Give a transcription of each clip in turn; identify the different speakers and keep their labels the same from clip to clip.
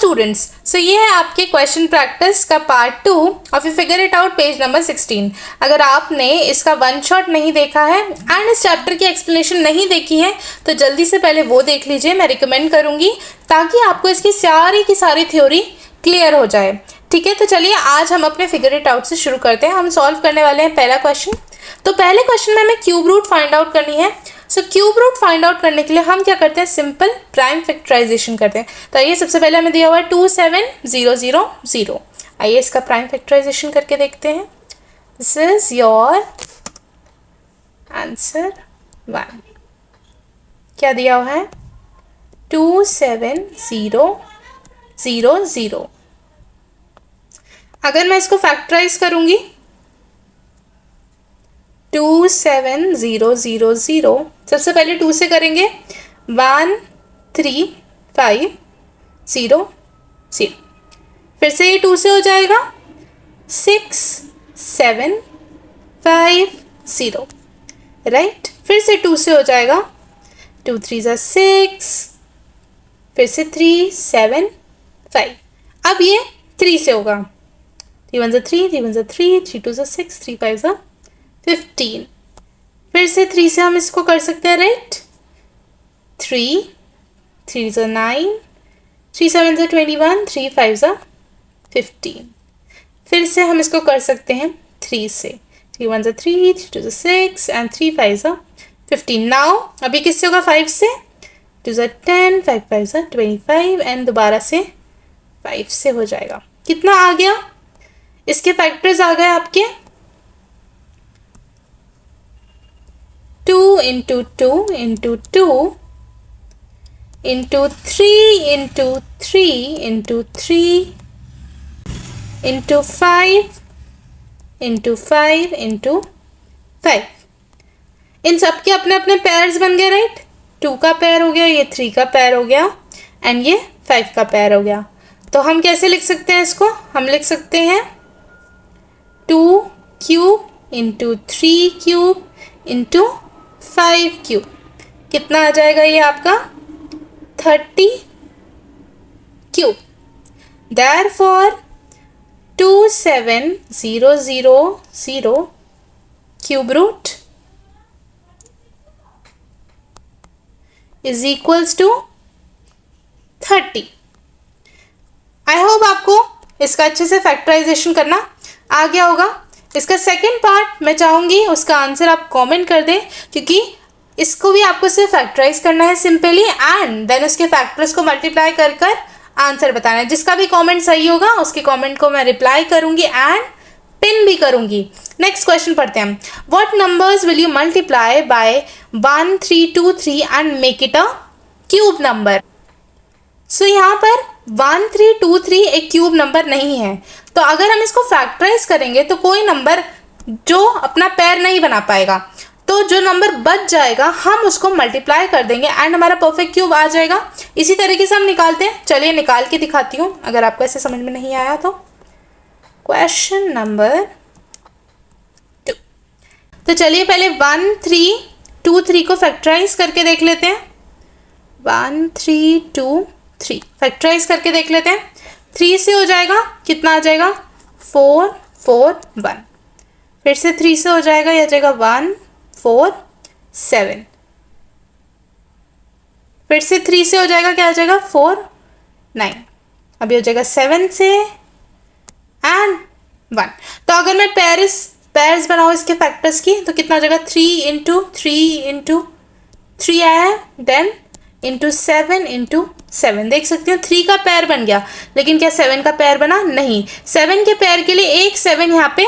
Speaker 1: Students, सो ये है आपके क्वेश्चन प्रैक्टिस का part 2 of you figure it out page number 16। अगर आपने इसका वन शॉट नहीं देखा है एंड इस चैप्टर की एक्सप्लेनेशन नहीं देखी है तो जल्दी से पहले वो देख लीजिए, मैं रिकमेंड करूँगी, ताकि आपको इसकी सारी की सारी थ्योरी क्लियर हो जाए। ठीक है, तो चलिए आज हम अपने फिगर इट आउट से शुरू करते हैं। हम सॉल्व करने वाले हैं पहला क्वेश्चन। तो पहले क्वेश्चन में हमें क्यूब रूट फाइंड आउट करनी है। So cube root find out करने के लिए हम क्या करते हैं, सिंपल प्राइम फैक्टराइजेशन करते हैं। तो आइए सबसे पहले हमें दिया हुआ है 27000। आइए इसका प्राइम फैक्टराइजेशन करके देखते हैं। This is your answer 1। क्या दिया हुआ है, 27000। अगर मैं इसको फैक्टराइज करूंगी 27000, सबसे पहले 2 से करेंगे 13500। फिर से ये 2 से हो जाएगा 6750, राइट। फिर से 2 से हो जाएगा 2 3 ज़ा 6, फिर से 375। अब ये 3 से होगा, 3 1 ज़ा 3, 3 1 ज़ा 3, 3 2 ज़ा 6, 3 5 ज़ा 15। फिर से 3 से हम इसको कर सकते हैं, राइट। 3 3 ज़ा 9, 3 7 ज़ा 21, 3 5 ज़ा 15। फिर से हम इसको कर सकते हैं 3 से, 3 1 ज़ा 3, 3 2 ज़ा 6 एंड 3 5 ज़ा 15। नाउ अभी किससे होगा, 5 से, 2 ज़ा 10, 5 5 ज़ा 25 एंड दोबारा से 5 से हो जाएगा। कितना आ गया, इसके फैक्टर्स आ गए आपके 2 into 2 into 2 into 3 into 3 into 3 into 5 into 5 into 5। इन सब के अपने अपने पेयर्स बन गए, राइट। 2 का पेयर हो गया, ये 3 का पेयर हो गया एंड ये 5 का पेयर हो गया। तो हम कैसे लिख सकते हैं इसको, हम लिख सकते हैं 2 cube into 3 cube into 5 cube. कितना आ जाएगा ये आपका 30 cube. Therefore 27000 cube root is equals to 30। I hope आपको इसका अच्छे से फैक्टराइजेशन करना आ गया होगा। इसका सेकंड पार्ट मैं चाहूँगी उसका आंसर आप कमेंट कर दें, क्योंकि इसको भी आपको सिर्फ फैक्टराइज करना है सिंपली एंड देन उसके फैक्टर्स को मल्टीप्लाई कर कर आंसर बताना है। जिसका भी कमेंट सही होगा उसके कमेंट को मैं रिप्लाई करूँगी एंड पिन भी करूँगी। नेक्स्ट क्वेश्चन पढ़ते हैं। What numbers will you multiply by 1323 and make it a cube number. So यहाँ पर 1323 एक क्यूब नंबर नहीं है, तो अगर हम इसको फैक्टराइज करेंगे तो कोई नंबर जो अपना पेयर नहीं बना पाएगा, तो जो नंबर बच जाएगा हम उसको मल्टीप्लाई कर देंगे एंड हमारा परफेक्ट क्यूब आ जाएगा। इसी तरीके से हम निकालते हैं। चलिए निकाल के दिखाती हूँ अगर आपको ऐसे समझ में नहीं आया तो। Question number 2। तो चलिए पहले 1323 को फैक्टराइज करके देख लेते हैं। 1323 फैक्टराइज करके देख लेते हैं। 3 से हो जाएगा, कितना आ जाएगा 441। फिर से 3 से हो जाएगा, यह जाएगा 147। फिर से 3 से हो जाएगा, क्या आ जाएगा 49। अभी हो जाएगा 7 से एंड 1। तो अगर मैं पेयर्स बनाऊँ इसके फैक्टर्स की तो कितना हो जाएगा 3 इंटू 3 इंटू 3 आया, देन इंटू 7 इंटू 7। देख सकते हो 3 का पेयर बन गया, लेकिन क्या 7 का पेयर बना, नहीं। 7 के पेयर के लिए एक 7 यहाँ पे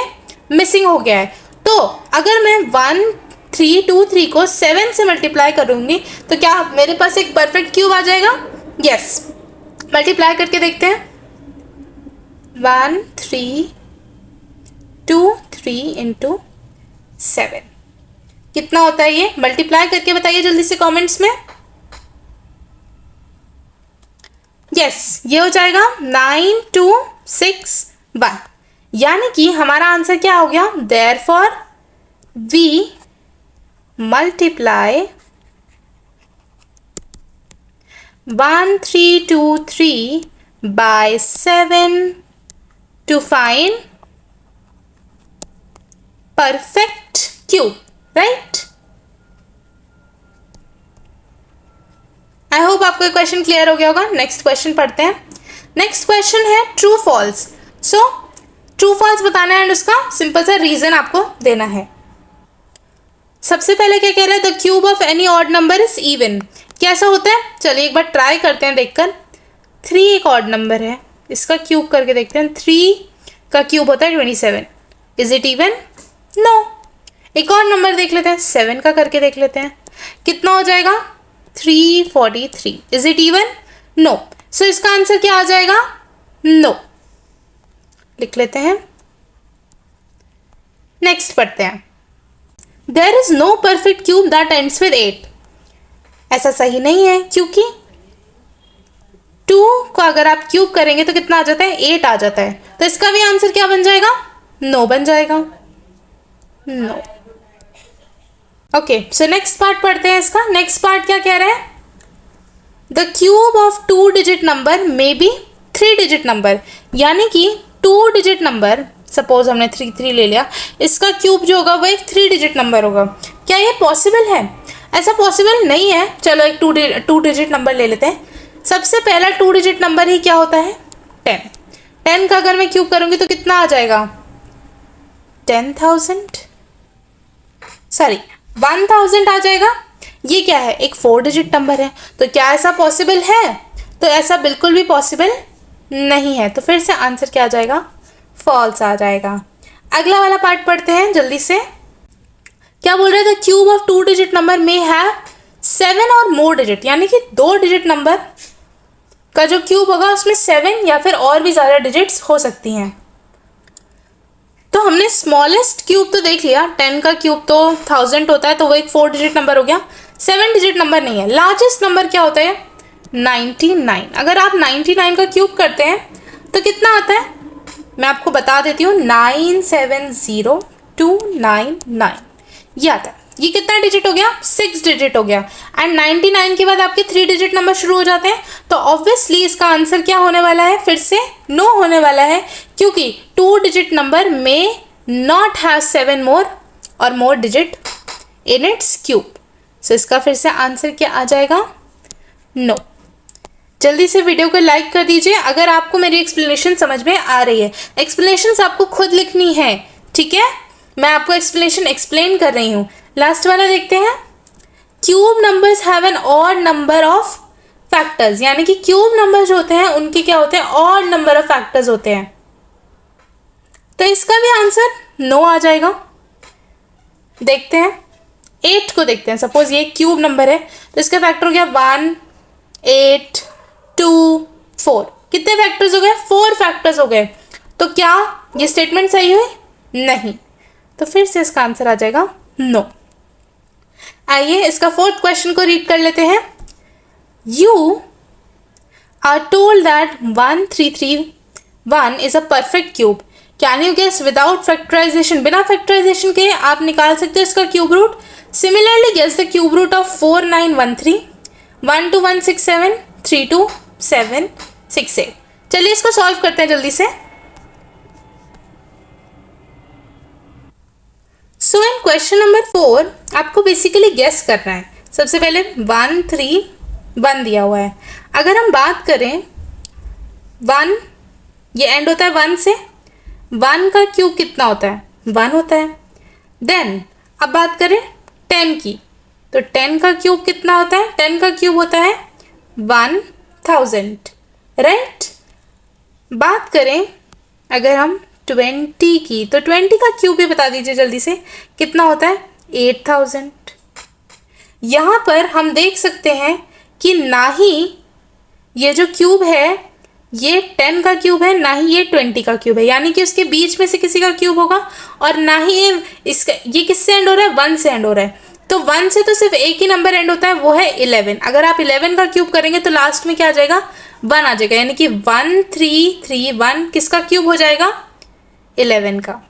Speaker 1: मिसिंग हो गया है। तो अगर मैं 1323 को 7 से मल्टीप्लाई करूँगी तो क्या मेरे पास एक परफेक्ट क्यूब आ जाएगा। यस, मल्टीप्लाई करके देखते हैं। 1323 इंटू 7 कितना होता है, ये मल्टीप्लाई करके बताइए जल्दी से कमेंट्स में। यस, ये हो जाएगा 9261। यानी कि हमारा आंसर क्या हो गया, therefore we multiply 1323 by 7 to find perfect cube, right? I hope आपको ये क्वेश्चन क्लियर हो गया होगा. नेक्स्ट क्वेश्चन पढ़ते हैं. नेक्स्ट क्वेश्चन है true false. So true false बताना है एंड उसका सिंपल सा रीजन आपको देना है. सबसे पहले क्या कह रहा है, the cube of any odd number is even. कैसा होता है, चलिए एक बार ट्राई करते हैं देखकर. 3 एक ऑड नंबर है, इसका क्यूब करके देखते हैं. 3 का क्यूब होता है 27. Is it even? नो. एक और नंबर देख लेते हैं, 7 का करके देख लेते हैं. कितना हो जाएगा? 343. Is it even? नो. सो इसका आंसर क्या आ जाएगा? नो. लिख लेते हैं. नेक्स्ट पढ़ते हैं. There is no perfect cube that ends with 8. ऐसा सही नहीं है, क्योंकि 2 को अगर आप क्यूब करेंगे तो कितना आ जाता है? 8 आ जाता है. तो इसका भी आंसर क्या बन जाएगा? नो बन जाएगा. No. Okay, so next part पढ़ते हैं इसका. नेक्स्ट पार्ट क्या कह रहा है? The cube of 2 digit number may be 3 digit number. यानी कि 2 डिजिट नंबर, सपोज हमने 3 ले लिया, इसका क्यूब जो होगा वो एक 3 डिजिट नंबर होगा. क्या ये पॉसिबल है? ऐसा पॉसिबल नहीं है. चलो एक 2 डिजिट नंबर ले लेते हैं. सबसे पहला 2 डिजिट नंबर ही क्या होता है? 10. 10 का अगर मैं क्यूब करूँगी तो कितना आ जाएगा? 10,000 सॉरी 1000 आ जाएगा. ये क्या है? एक 4 डिजिट नंबर है. तो क्या ऐसा पॉसिबल है? तो ऐसा बिल्कुल भी पॉसिबल नहीं है. तो फिर से आंसर क्या आ जाएगा? फॉल्स आ जाएगा. अगला वाला पार्ट पढ़ते हैं जल्दी से. क्या बोल रहे थे? क्यूब ऑफ 2 डिजिट नंबर में है 7 और मोर डिजिट. यानी कि 2 डिजिट नंबर का जो क्यूब होगा उसमें 7 या फिर और भी ज़्यादा डिजिट्स हो सकती हैं. तो हमने स्मॉलेस्ट क्यूब तो देख लिया. 10 का क्यूब तो 1000 होता है, तो वो एक 4 डिजिट नंबर हो गया. 7 डिजिट नंबर नहीं है. लार्जेस्ट नंबर क्या होता है? 99. अगर आप 99 का क्यूब करते हैं तो कितना आता है? मैं आपको बता देती हूँ. 970299 ये आता है. ये कितना डिजिट हो गया? 6 डिजिट हो गया. एंड 99 के बाद आपके 3 डिजिट नंबर शुरू हो जाते हैं. तो ऑब्वियसली इसका आंसर क्या होने वाला है? फिर से नो होने वाला है, क्योंकि 2 डिजिट नंबर में नॉट हैव 7 मोर और मोर डिजिट इन इट्स क्यूब. सो इसका फिर से आंसर क्या आ जाएगा? नो. जल्दी से वीडियो को लाइक कर दीजिए अगर आपको मेरी एक्सप्लेनेशन समझ में आ रही है. एक्सप्लेनेशन आपको खुद लिखनी है, ठीक है? मैं आपको एक्सप्लेनेशन एक्सप्लेन कर रही हूँ. लास्ट वाला देखते हैं. Cube numbers have an odd number of factors. यानी कि क्यूब नंबर जो होते हैं उनके क्या होते हैं? ऑड नंबर ऑफ फैक्टर्स होते हैं. तो इसका भी आंसर नो आ जाएगा. देखते हैं 8 को देखते हैं. सपोज ये क्यूब नंबर है तो इसका फैक्टर हो गया 1, 8, 2, 4. कितने फैक्टर्स हो गए? 4 फैक्टर्स हो गए. तो क्या ये स्टेटमेंट सही हुई? नहीं. तो फिर से इसका आंसर आ जाएगा नो. आइए इसका 4th क्वेश्चन को रीड कर लेते हैं. You are told that 1331 is a perfect cube. Can you guess without factorisation? बिना फैक्टराइजेशन के आप निकाल सकते हो इसका cube root. Similarly guess the cube root of 4913, 12167, 32768. चलिए इसको सॉल्व करते हैं जल्दी से. सो इन क्वेश्चन नंबर 4 आपको बेसिकली गेस करना है. सबसे पहले 131 दिया हुआ है. अगर हम बात करें 1, ये एंड होता है 1 से. 1 का क्यूब कितना होता है? 1 होता है. देन अब बात करें 10 की, तो 10 का क्यूब कितना होता है? 10 का क्यूब होता है 1000, राइट? बात करें अगर हम 20 की, तो 20 का क्यूब भी बता दीजिए जल्दी से. कितना होता है? 8000. यहाँ पर हम देख सकते हैं कि ना ही ये जो क्यूब है ये 10 का क्यूब है, ना ही ये 20 का क्यूब है. यानी कि उसके बीच में से किसी का क्यूब होगा. और ना ही ये किससे एंड हो रहा है? 1 से एंड हो रहा है. तो 1 से तो सिर्फ एक ही नंबर एंड होता है, वो है 11. अगर आप 11 का क्यूब करेंगे तो लास्ट में क्या आ जाएगा? 1 आ जाएगा. यानी कि 1331 किसका क्यूब हो जाएगा? 11 का.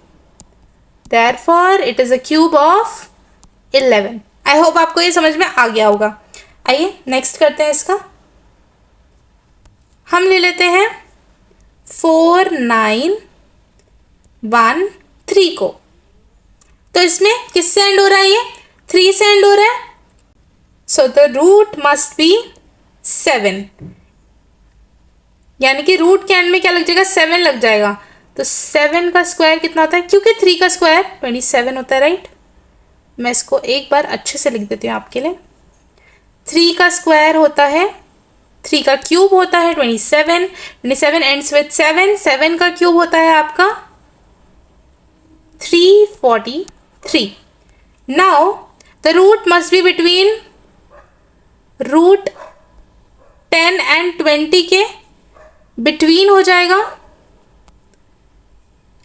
Speaker 1: Therefore it is a cube of 11. I hope आपको ये समझ में आ गया होगा. आइए नेक्स्ट करते हैं इसका. हम ले लेते हैं 9 1 3 को। तो इसमें किससे एंड हो रहा है? ये 3 से एंड हो रहा है। So the root must be 7, यानी कि रूट के एंड में क्या लग जाएगा? 7 लग जाएगा। तो 7 का स्क्वायर कितना होता है? क्योंकि 3 का स्क्वायर 27 होता है, राइट। मैं इसको एक बार अच्छे से लिख देती हूँ आपके लिए। 3 का स्क्वायर होता है, 3 का क्यूब होता है 27, 27 एंड्स विथ 7, 7 का क्यूब होता है आपका 343। Now the root must be between root 10 and 20 के बिटवीन हो जाएगा,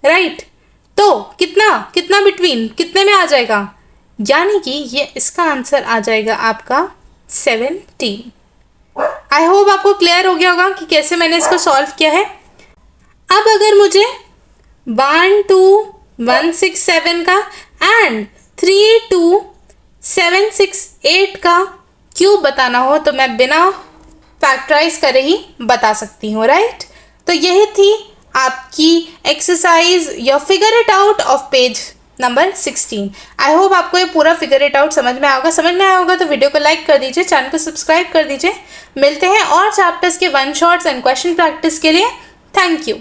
Speaker 1: राइट। तो कितना कितना बिटवीन, कितने में आ जाएगा? यानी कि ये इसका आंसर आ जाएगा आपका 17। आई होप आपको क्लियर हो गया होगा कि कैसे मैंने इसको सॉल्व किया है। अब अगर मुझे 12167 का एंड 32768 का क्यूब बताना हो तो मैं बिना फैक्टराइज करे ही बता सकती हूँ, राइट। तो यही थी आपकी एक्सरसाइज या figure it out of page number 16। I hope आपको ये पूरा फिगर इट आउट समझ में आया होगा। समझ में आया होगा तो वीडियो को लाइक कर दीजिए, चैनल को सब्सक्राइब कर दीजिए। मिलते हैं और चैप्टर्स के one shots and question practice के लिए। Thank you.